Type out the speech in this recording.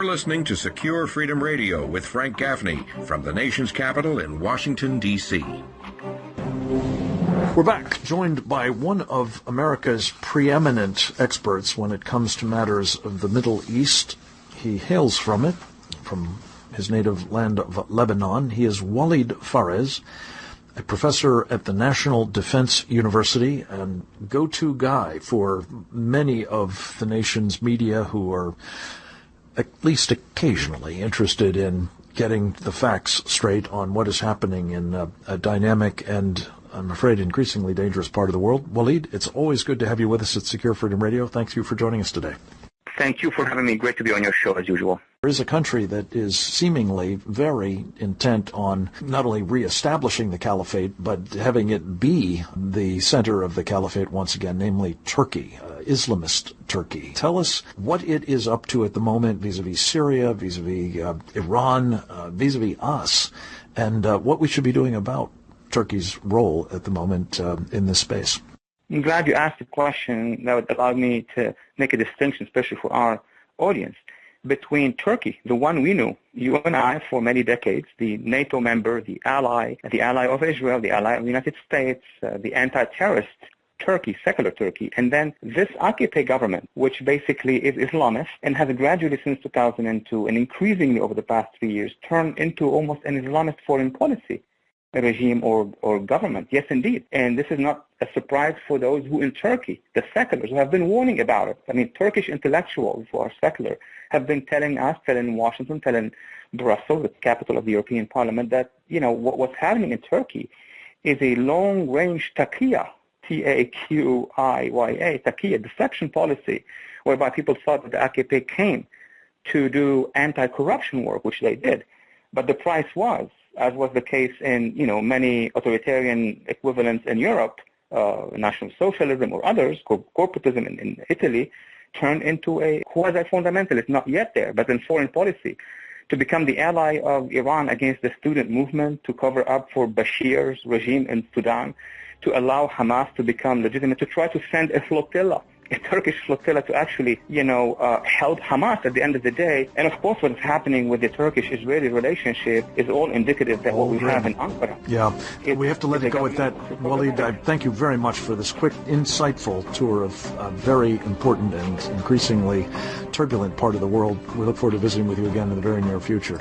You're listening to Secure Freedom Radio with Frank Gaffney from the nation's capital in Washington, D.C. We're back, joined by one of America's preeminent experts when it comes to matters of the Middle East. He hails from it, from his native land of Lebanon. He is Walid Phares, a professor at the National Defense University and go-to guy for many of the nation's media who are at least occasionally interested in getting the facts straight on what is happening in a dynamic and, I'm afraid, increasingly dangerous part of the world. Walid, it's always good to have you with us at Secure Freedom Radio. Thank you for joining us today. Thank you for having me. Great to be on your show, as usual. There is a country that is seemingly very intent on not only reestablishing the caliphate, but having it be the center of the caliphate once again, namely Turkey, Islamist Turkey. Tell us what it is up to at the moment vis-a-vis Syria, vis-a-vis Iran, vis-a-vis us, and what we should be doing about Turkey's role at the moment in this space. I'm glad you asked the question. That would allow me to make a distinction, especially for our audience, between Turkey, the one we knew, you and I, for many decades, the NATO member, the ally of Israel, the ally of the United States, the anti-terrorist Turkey, secular Turkey, and then this AKP government, which basically is Islamist and has gradually since 2002 and increasingly over the past 3 years turned into almost an Islamist foreign policy regime or government. Yes, indeed. And this is not a surprise for those who in Turkey, the seculars, who have been warning about it. I mean, Turkish intellectuals who are secular have been telling us, telling Washington, telling Brussels, the capital of the European Parliament, that, you know, what's happening in Turkey is a long-range taqiyya, T-A-Q-I-Y-A, taqiyya, deflection policy, whereby people thought that the AKP came to do anti-corruption work, which they did. But the price was, as was the case in, many authoritarian equivalents in Europe, National Socialism or others, corporatism in Italy, turned into a quasi-fundamentalist, not yet there, but in foreign policy, to become the ally of Iran against the student movement, to cover up for Bashir's regime in Sudan, to allow Hamas to become legitimate, to try to send a flotilla, a Turkish flotilla to actually, help Hamas at the end of the day. And of course, what is happening with the Turkish-Israeli relationship is all indicative that what we have in Ankara. Yeah, we have to let it go at that. Walid, I thank you very much for this quick, insightful tour of a very important and increasingly turbulent part of the world. We look forward to visiting with you again in the very near future.